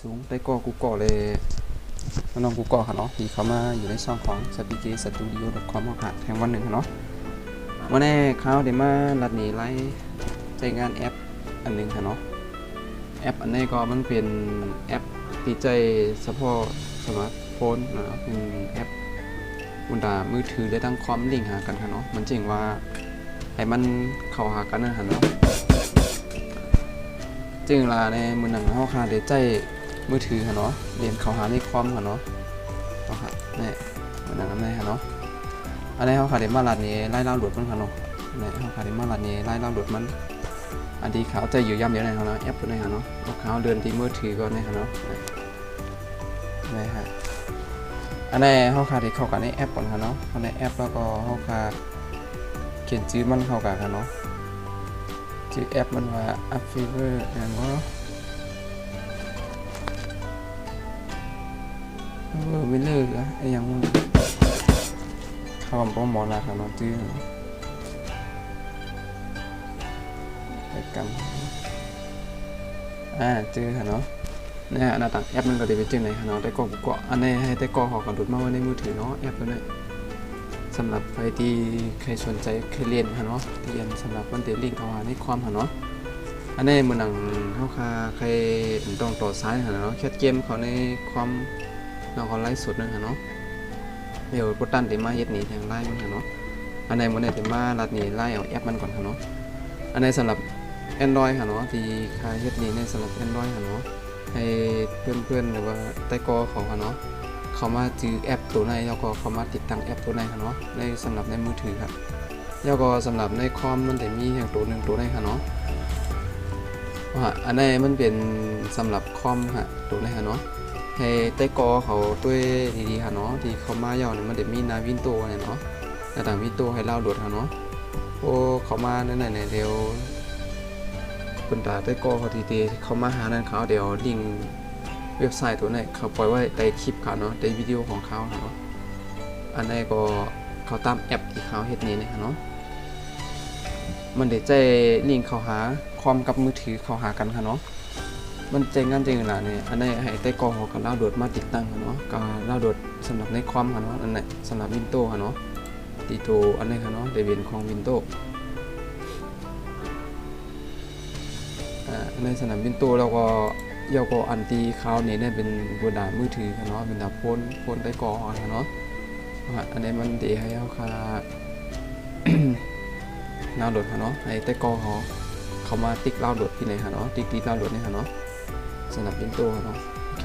สูงได้ก็กูก่อเลยน้องกูก่อค่ะเนาะที่เขามาอยู่ในช่องของ spkstudio.com ค่ะแทงวันหนึ่งค่ะเนาะวันนี้เขาเดี๋ยวมาลัดหนีไล่ใช้งานแอปอันหนึ่งค่ะเนาะแอปอันนี้ก็มันเป็นแอปที่ใจเฉพาะสมาร์ทโฟนนะเป็นแอปบนดามือถือได้ตั้งคอมลิงก์หากันค่ะเนาะมันจริงว่าให้มันเข้าหากันนะค่ะเนาะจึงลาในมือหนังเขาค่ะเดี๋ยวใจมือถือค่ะเนาะเรียนเข้าหาในคอมค่ะเนาะเอาค่ะนี่มือหนังอันนี้ค่ะเนาะอันนี้เขาค่ะเดี๋ยวมาลัดนี้ไล่เล่าหลุดมันค่ะเนาะนี่เขาค่ะเดี๋ยวมาลัดนี้ไล่เล่าหลุดมันอันที่เขาใจอยู่ย่ำเยอะเลยค่ะเนาะแอปตัวนี้ค่ะเนาะเขาเดินที่มือถือก่อนนี่ค่ะเนาะนี่ฮะอันนี้เขาค่ะที่เข้ากันในแอปก่อนค่ะเนาะในแอปแล้วก็เขาค่ะเขียนชื่อมันเข้ากันค่ะเนาะชื่อแอปมันว่า Upfever อย่างว่าไม่เลิกอะไอ้ยังเข้ากับหมอนาค่ะเนาะชื่อไปกันชื่อค่ะเนาะเนี่ยหน้าต่างแอปมันก็จะเป็นชื่อไหนค่ะเนาะแต่ก็อันนี้ให้แต่ก็ขอกระดุดมาไว้ในมือถือเนาะแอปตัวนี้สำหรับใครที่ใครสนใจเคยเรียนค่ะเนาะที่เรียนสำหรับวันเดลิงเข้าหาในความค่ะเนาะอันนี้มือหนังเขาค่ะใครต้องต่อสายค่ะเนาะแคสเกมเขาในความเราก็ไล่สุดนึงค่ะเนาะเดี๋ยวกดดันเดี๋ยวมาเย็ดหนีทางไล่มันค่ะเนาะอันไหนมันเดี๋ยวมาลัดหนีไล่เอาแอปมันก่อนค่ะเนาะอันไหนสำหรับ Android ค่ะเนาะที่ใครเย็ดหนีในสำหรับ Android ค่ะเนาะให้เพื่อนๆหรือว่าใต้กอเขาค่ะเนาะเขามาจื้อแอปตัวไหนแล้วก็เขามาติดตั้งแอปตัวไหนค่ะเนาะในสำหรับในมือถือครับแล้วก็สำหรับในคอมมันจะมีอย่างตัวหนึ่งตัวไหนค่ะเนาะอันนี้มันเป็นสำหรับคอมค่ะตัวไหนค่ะเนาะให้ใต้กอเขาด้วยดีๆค่ะเนาะที่เขามาเยาเนี่ยมันจะมีนาวินโตเนี่ยเนาะหน้าต่างวินโตให้เล่าโดดค่ะเนาะโอ้เขามาในไหนเดี๋ยวคนตาใต้กอเขาทีๆเขามาหานั่นเขาเดี๋ยวลิงก์เว็บไซต์ตัวไหนเขาปล่อยไว้ในคลิปเขาเนาะในวิดีโอของเขาเนาะอันนี้ก็เขาตามแอปที่เขาเฮ็ดนี้นะคะเนาะมันเดี๋ยวใจลิงก์เขาหาคอมกับมือถือเขาหากันค่ะเนาะมันเจ๋งงานจริงล่ะเนี่ยอันนี้ให้ใต้กอเขากับดาวน์โหลดมาติดตั้งค่ะเนาะก็ดาวน์โหลดสำหรับในคอมค่ะเนาะอันนี้สำหรับ Windows ค่ะเนาะตีโตอันนี้ค่ะเนาะเดบิวต์ของ Windows ในสนามบินโตแล้วก็เยาก็อันตีเขาเนี่ยเป็นบนดามือถือเนาะเป็นดาโฟนได้ก่อเนาะอันนี้มันเดี๋ยวให้เขาคา ดาวน์โหลดเนาะให้ได้ก่อเขามาติ๊กดาวน์โหลดที่ไหนเนาะติ๊กดาวน์โหลดนี่เนาะสนามบินโตเนาะโอเค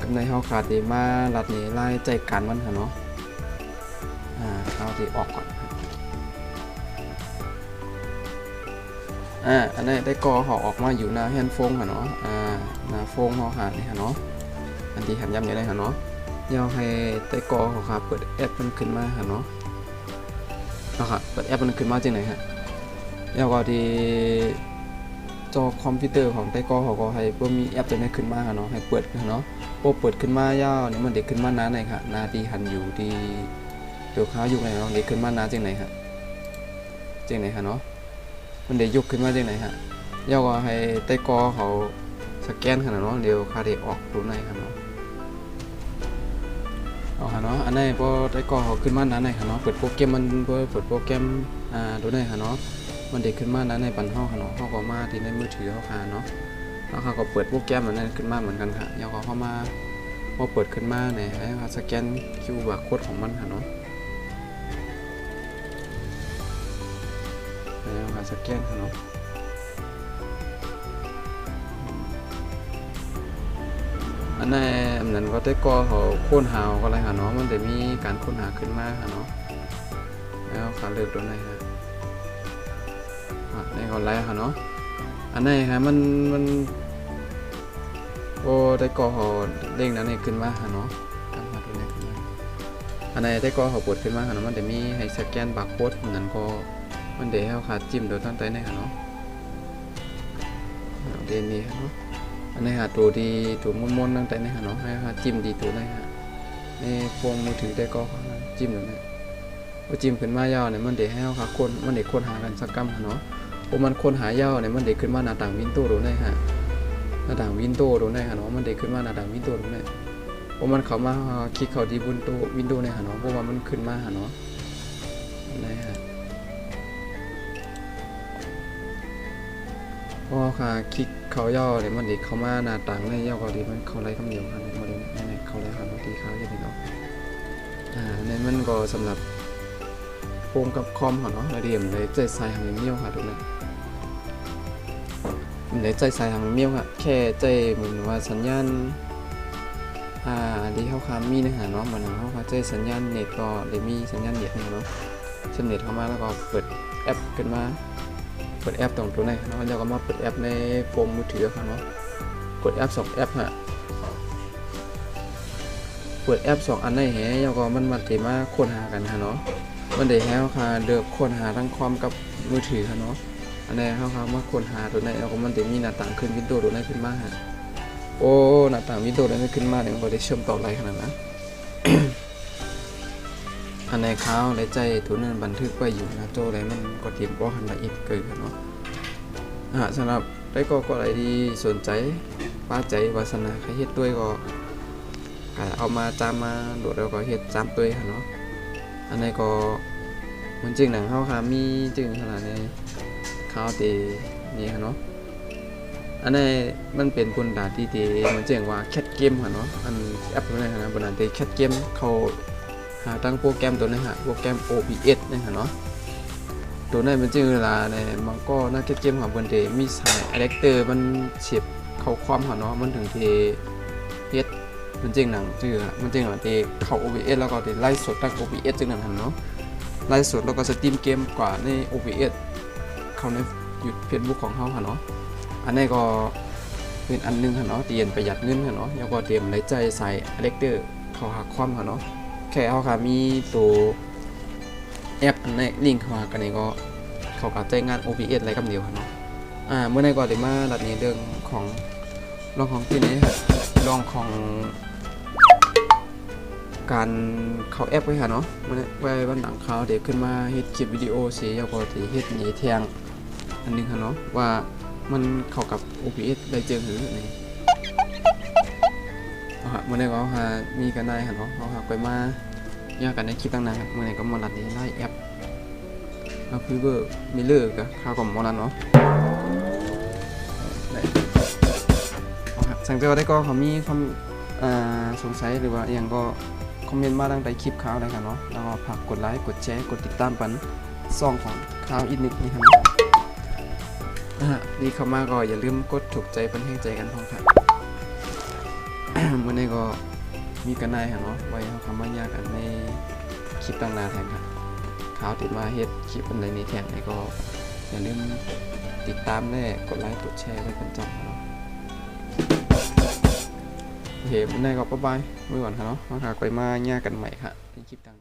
กับในเขาขาดเดมาลัดนี่ไล่ใจกันมันเนาะเอาที่ออกก่อนอันนี้ได้กอเขาออกมาอยู่หน้าแฮนด์โฟงค่ะเนาะหน้าโฟงเขาหานี่ค่ะเนาะอันที่หันย้ำอย่างไรค่ะเนาะย่อให้ได้กอเขาค่ะเปิดแอปมันขึ้นมาค่ะเนาะค่ะเปิดแอปมันขึ้นมาจริงไหนฮะแล้วก็ที่จอคอมพิวเตอร์ของได้กอเขาก็ให้เพื่อมีแอปตัวนี้ขึ้นมาค่ะเนาะให้เปิดค่ะเนาะพอเปิดขึ้นมาย่อนี่มันเด็กขึ้นมาหน้าไหนค่ะหน้าที่หันอยู่ที่ตัวเขาอยู่ไหนเนาะเด็กขึ้นมาหน้าจริงไหนฮะจริงไหนค่ะเนาะมันเดี๋ยวยกขึ้นมาจากไหนฮะเดี๋ยวก็ให้ใต้กอเขาสแกนขนาดเนาะเดี๋ยวคาเดออกตัวไหนครับเนาะเอาค่ะเนาะอันนี้พอใต้กอเขาขึ้นมานั้นไหนครับเนาะเปิดโปรแกรมมันเปิดโปรแกรมตัวไหนครับเนาะมันเด็กขึ้นมานั้นในปันห้องค่ะเนาะเขาก็มาที่ในมือถือเขาค่ะเนาะแล้วเขาก็เปิดโปรแกรมมันนั้นขึ้นมาเหมือนกันค่ะเดี๋ยวเขามาพอเปิดขึ้นมาเนี่ยให้เขาสแกน QR Code ของมันค่ะเนาะสแกนค่ะเนาะอันนั้นก็ได้ก็เขาค้นหาก็อะไรค่ะเนาะมันจะมีการค้นหาขึ้นมาค่ะเนาะแล้วขาเลือกตัวไหนฮะในก็ไล่ค่ะเนาะอันไหนฮะมันโอ้ได้ก็เขาเด้งนั้นขึ้นมาค่ะเนาะการหาตัวไหนขึ้นมาอันไหนได้ก็เขาปวดขึ้นมาค่ะเนาะมันจะมีให้สแกนบาร์โค้ดนั้นก็มันเดี๋ยวให้ขาจิ้มโดยตั้งใจในค่ะเนาะเดนนี่เนาะอันนี้หาตัวดีตัวม้วนๆตั้งใจในค่ะเนาะให้ขาจิ้มดีตัวในฮะนี่โฟมมือถือได้ก็จิ้มตรงนี้พอจิ้มขึ้นมายาวเนี่ยมันเดี๋ยวให้ขาคนมันเดี๋ยวคนหากันสักกำค่ะเนาะพอมันคนหายาวเนี่ยมันเดี๋ยวขึ้นมาหน้าต่างวินโดว์ตรงนี้ฮะ หน้าต่างวินโดว์ตรงไหนฮะเนาะมันเด็กขึ้นมาหน้าต่างวินโดว์ตรงไหนเพราะมันเข้ามาคลิกเข้าที่บนตัววินโดว์ในฮะเนาะเพราะว่ามันขึ้นมาฮะเนาะได้ฮะพอค่ะคลิกเขาย่อเนี่ยมันเด็กเข้ามาหน้าต่างในย่อก็ดีมันเข้าไรคำเดียวค่ะในโมเดลในเข้าไรค่ะบางทีเขาจะได้เนาะในมันก็สำหรับโฟมกับคอมค่ะเนาะระเดียมเลยใจใส่ทางเมียวค่ะทุกท่านเลยใจใส่ทางเมียวค่ะแค่ใจเหมือนว่าสัญญาณดีเข้าคามีนะฮะเนาะเหมือนเข้าคาใจสัญญาณเน็ตก็เลยมีสัญญาณเน็ตนะเนาะเชื่อมเน็ตเข้ามาแล้วก็เปิดแอปขึ้นมาเปิดแอปตรงตัวไหนเนาะแล้วก็มาเปิดแอปในโฟมมือถือค่ะเนาะกดแอป2แอปฮะเปิดแอป2อันในแฮแล้วก็มันมาเตมาค้นหากันฮะเนาะมันได้แฮวค่ะเดือบค้นหาทั้งคอมกับมือถือค่ะเนาะอันนี้เข้าคามาค้นหาตัวไหนแล้วก็มันได้มีหน้าต่างขึ้นวินโดว์ตัวไหนขึ้นมาฮะโอ้หน้าต่างวินโดว์ตัวไหนขึ้นมาเนี่ยมันก็ได้เชื่อมต่อไรขนาดนั้น อันในข้าวในใจตัวนั้นบันทึกไว้อยู่นะโจอะไรมันก็เตรียมก็หันละเอียดเกินเนาะสำหรับได้ก็อะไรที่สนใจป้าใจวาสนาใครเฮ็ดด้วยก็เอามาจามมาโดดแล้วก็เฮ็ดจามด้วยเนาะอันนี้ก็มันจริงหนังข้าวขามีจริงขนาดในข้าวตีนี่เนาะอันนี้มันเป็นคนด่าที่ตีมันเจ๋งว่าแคทเกมเนาะอันแอปตัวนี้นะบนนั้นตีแคทเกมเขาหาตั้งโปรแกรมตัวนี้ฮะโปรแกรม OBS นี่ฮะเนาะตัวนี้มันจริงเวลาในมันก็น่าแคทเกมของบนเดมีสายอะแดปเตอร์มันเฉียบเข้าความเนาะมันถึงที่เฮ็ดมันจริงหนังจื่อมันจริงหนังตีเข้า OBS แล้วก็ตีไล่สดตั้ง OBS จึงนั่นเนาะไล่สดแล้วก็สตรีมเกมกว่าใน OBS เข้าในFacebook ของเขาเนาะอันนี้ก็เป็นอันนึงเนาะเตรียมประหยัดเงินเนาะแล้วก็เตรียมไว้ใจใส่อะแดปเตอร์เข้าหาความเนาะแค่เขาค่ะมีตัวแอปในลิงก์เข้าหากันนี่ก็เขาก็ใจงาน OBS อะไรกับเดียวเนาะเมื่อไหร่ก็ได้มาดัดนี้เรื่องของที่นี้ครับเรื่องของการเขาแอปไว้ค่ะเนาะมันไว้วันหลังเขาเดี๋ยวขึ้นมาเฮ็ดคลิปวิดีโอสิแล้วก็สิเฮ็ดหนีแทงอันนึงค่ะเนาะว่ามันเข้ากับ OBS ได้เจอหรือนี่เมื่อไหร่ก็มีกันได้ค่ะเนาะเขาไปมาแยกกันในคลิปตั้งนานเมื่อไหร่ก็มาดัดนี้ไล่แอปคือเบอร์มิเลอร์กับข้าวของมอนันเนาะสังเกตได้ก็เขามีความสงสัยหรือว่าอย่างก็คอมเมนต์มาตั้งแต่คลิปข่าวได้กันเนาะแล้วก็ฝากกดไลค์กดแชร์กดติดตามปันซองของข่าวอีกนิดนี่ครับดีเข้ามาก็อย่าลืมกดถูกใจเป็นแห่งใจกันพร้อมครับ เมื่อนี้ก็มีกันได้เนาะไว้เขาคำว่ายากกันในคลิปตั้งนานแทนครับข่าวติดมาเฮ็ดคลิปอะไรในแทนนี่ก็อย่าลืมติดตามและกดไลค์กดแชร์ไว้เป็นจำเนาะโอเควันนี้ก็บ๊ายบายเมื่อก่อนครับเนาะมาหาไปมาแยกกันใหม่ค่ะในคลิปต่าง